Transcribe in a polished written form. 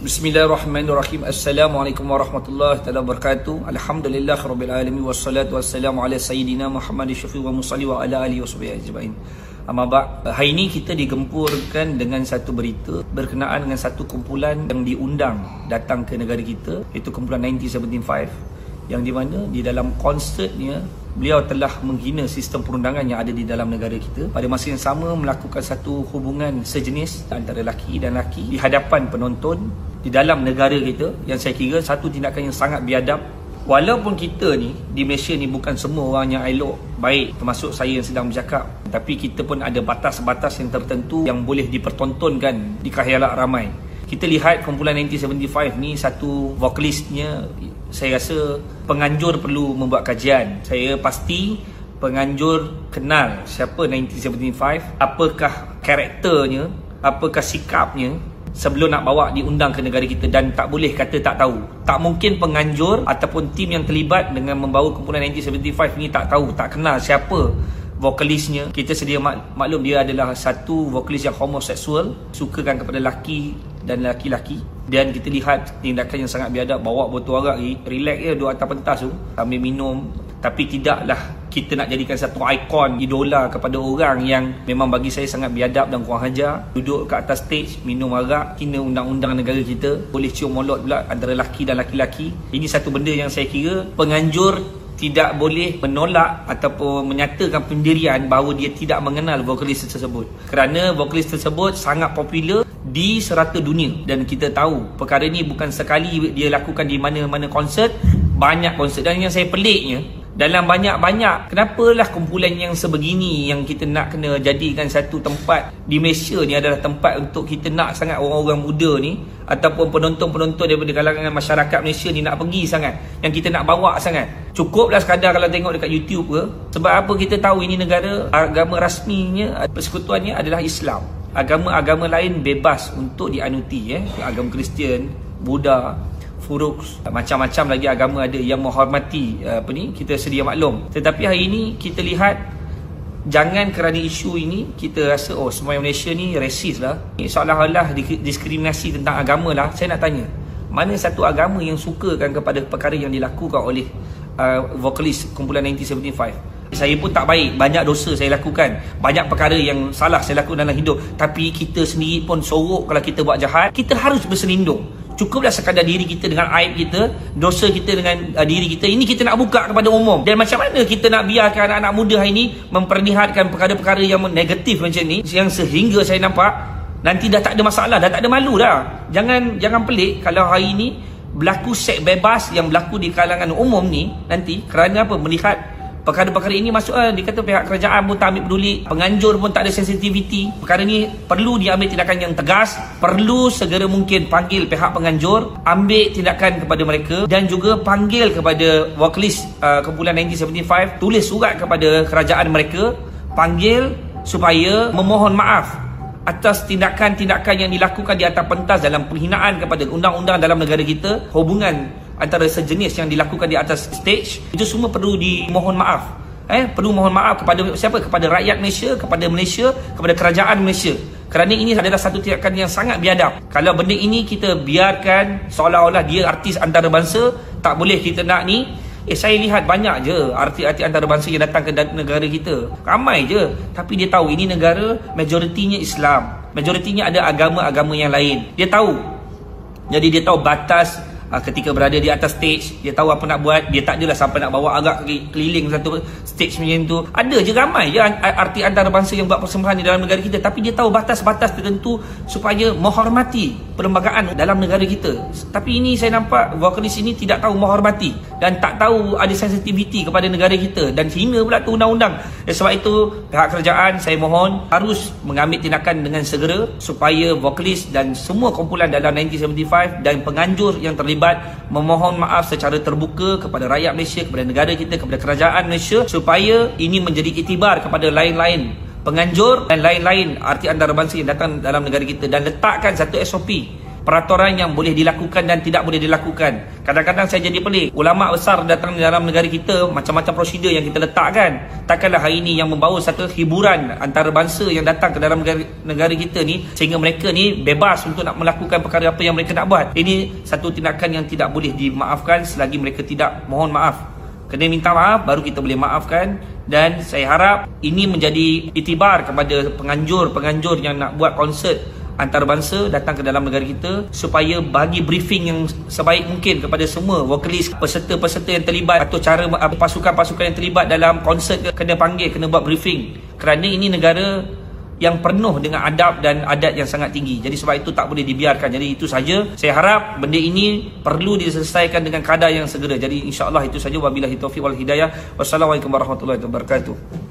Bismillahirrahmanirrahim. Assalamualaikum warahmatullahi wabarakatuh. Alhamdulillah rabbil alamin wassalatu wassalamu ala sayyidina Muhammad syafi'i wa musalli wa ala alihi washabihi ajmain. Amma ba'd. Hari ini kita digempurkan dengan satu berita berkenaan dengan satu kumpulan yang diundang datang ke negara kita, iaitu kumpulan 1975, yang di mana di dalam konsertnya beliau telah menghina sistem perundangan yang ada di dalam negara kita. Pada masa yang sama melakukan satu hubungan sejenis antara lelaki dan lelaki di hadapan penonton di dalam negara kita, yang saya kira satu tindakan yang sangat biadab. Walaupun kita ni di Malaysia ni bukan semua orang yang elok, baik, termasuk saya yang sedang bercakap, tapi kita pun ada batas-batas yang tertentu yang boleh dipertontonkan di khayalak ramai. Kita lihat kumpulan 1975 ni, satu vokalistnya, saya rasa penganjur perlu membuat kajian. Saya pasti penganjur kenal siapa 1975, apakah karakternya, apakah sikapnya sebelum nak bawa diundang ke negara kita, dan tak boleh kata tak tahu. Tak mungkin penganjur ataupun tim yang terlibat dengan membawa kumpulan 1975 ni tak tahu, tak kenal siapa vokalisnya. Kita sedia maklum dia adalah satu vokalis yang homoseksual, sukakan kepada lelaki dan lelaki-lelaki. Dan kita lihat tindakan yang sangat biadab, bawa botol arak, relax je duduk atas pentas tu sambil minum. Tapi tidaklah kita nak jadikan satu ikon idola kepada orang yang memang bagi saya sangat biadab dan kurang ajar. Duduk kat atas stage minum arak, hina undang-undang negara kita, boleh cium mulut pula antara lelaki dan lelaki-lelaki. Ini satu benda yang saya kira penganjur tidak boleh menolak ataupun menyatakan pendirian bahawa dia tidak mengenal vokalis tersebut, kerana vokalis tersebut sangat popular di serata dunia. Dan kita tahu perkara ni bukan sekali dia lakukan di mana-mana konsert, banyak konsert. Dan yang saya peliknya, dalam banyak-banyak, kenapalah kumpulan yang sebegini yang kita nak kena jadikan satu tempat di Malaysia ni adalah tempat untuk kita nak sangat orang-orang muda ni ataupun penonton-penonton daripada kalangan masyarakat Malaysia ni nak pergi sangat, yang kita nak bawa sangat. Cukuplah sekadar kalau tengok dekat YouTube ke. Sebab apa? Kita tahu ini negara, agama rasminya, persekutuannya adalah Islam. Agama-agama lain bebas untuk dianuti, agama Kristian, Buddha, Furuk, macam-macam lagi agama ada yang menghormati kita sedia maklum. Tetapi hari ini kita lihat, jangan kerana isu ini kita rasa semua Malaysia ni resis lah, seolah-olah diskriminasi tentang agama lah. Saya nak tanya, mana satu agama yang sukakan kepada perkara yang dilakukan oleh vokalis kumpulan 1975? Saya pun tak baik, banyak dosa saya lakukan, banyak perkara yang salah saya lakukan dalam hidup. Tapi kita sendiri pun sorok kalau kita buat jahat. Kita harus berselindung. Cukuplah sekadar diri kita dengan aib kita, dosa kita dengan diri kita. Ini kita nak buka kepada umum. Dan macam mana kita nak biarkan anak-anak muda hari ini memperlihatkan perkara-perkara yang negatif macam ni, yang sehingga saya nampak nanti dah tak ada masalah, dah tak ada malu dah. Jangan pelik kalau hari ini berlaku seks bebas yang berlaku di kalangan umum ni nanti, kerana apa? Melihat perkara-perkara ini masuk, dikata pihak kerajaan pun tak ambil peduli, penganjur pun tak ada sensitiviti. Perkara ni perlu diambil tindakan yang tegas, perlu segera mungkin panggil pihak penganjur, ambil tindakan kepada mereka, dan juga panggil kepada vokalis kumpulan 1975, tulis surat kepada kerajaan mereka, panggil supaya memohon maaf atas tindakan-tindakan yang dilakukan di atas pentas dalam penghinaan kepada undang-undang dalam negara kita, hubungan antara sejenis yang dilakukan di atas stage. Itu semua perlu dimohon maaf. Perlu mohon maaf kepada siapa? Kepada rakyat Malaysia, kepada Malaysia, kepada kerajaan Malaysia. Kerana ini adalah satu tindakan yang sangat biadab. Kalau benda ini kita biarkan seolah-olah dia artis antarabangsa, tak boleh kita nak ni. Saya lihat banyak je artis-artis antarabangsa yang datang ke negara kita, ramai je. Tapi dia tahu ini negara majoritinya Islam, majoritinya ada agama-agama yang lain. Dia tahu. Jadi dia tahu batas. Ketika berada di atas stage, dia tahu apa nak buat. Dia tak adalah sampai nak bawa agak keliling satu stage macam tu. Ada je ramai je artis antarabangsa yang buat persembahan di dalam negara kita, tapi dia tahu batas-batas tertentu supaya menghormati perlembagaan dalam negara kita. Tapi ini saya nampak vokalis ini tidak tahu menghormati dan tak tahu ada sensitiviti kepada negara kita, dan hina pula tu undang-undang. Sebab itu pihak kerajaan saya mohon harus mengambil tindakan dengan segera supaya vokalis dan semua kumpulan dalam 1975 dan penganjur yang terlibat memohon maaf secara terbuka kepada rakyat Malaysia, kepada negara kita, kepada kerajaan Malaysia, supaya ini menjadi iktibar kepada lain-lain penganjur dan lain-lain artis antarabangsa yang datang dalam negara kita, dan letakkan satu SOP peraturan yang boleh dilakukan dan tidak boleh dilakukan. Kadang-kadang saya jadi pelik, ulama besar datang dalam negara kita, macam-macam prosedur yang kita letakkan. Takkanlah hari ini yang membawa satu hiburan antarabangsa yang datang ke dalam negara kita ni, sehingga mereka ni bebas untuk nak melakukan perkara apa yang mereka nak buat. Ini satu tindakan yang tidak boleh dimaafkan selagi mereka tidak mohon maaf. Kena minta maaf, baru kita boleh maafkan. Dan saya harap ini menjadi iktibar kepada penganjur-penganjur yang nak buat konsert antarabangsa datang ke dalam negara kita, supaya bagi briefing yang sebaik mungkin kepada semua vokalis, peserta-peserta yang terlibat, atau cara pasukan-pasukan yang terlibat dalam konsert, kena panggil, kena buat briefing. Kerana ini negara yang penuh dengan adab dan adat yang sangat tinggi. Jadi sebab itu tak boleh dibiarkan. Jadi itu saja. Saya harap benda ini perlu diselesaikan dengan kadar yang segera. Jadi insya-Allah itu saja. Wabillahi taufiq wal hidayah. Wassalamualaikum warahmatullahi wabarakatuh.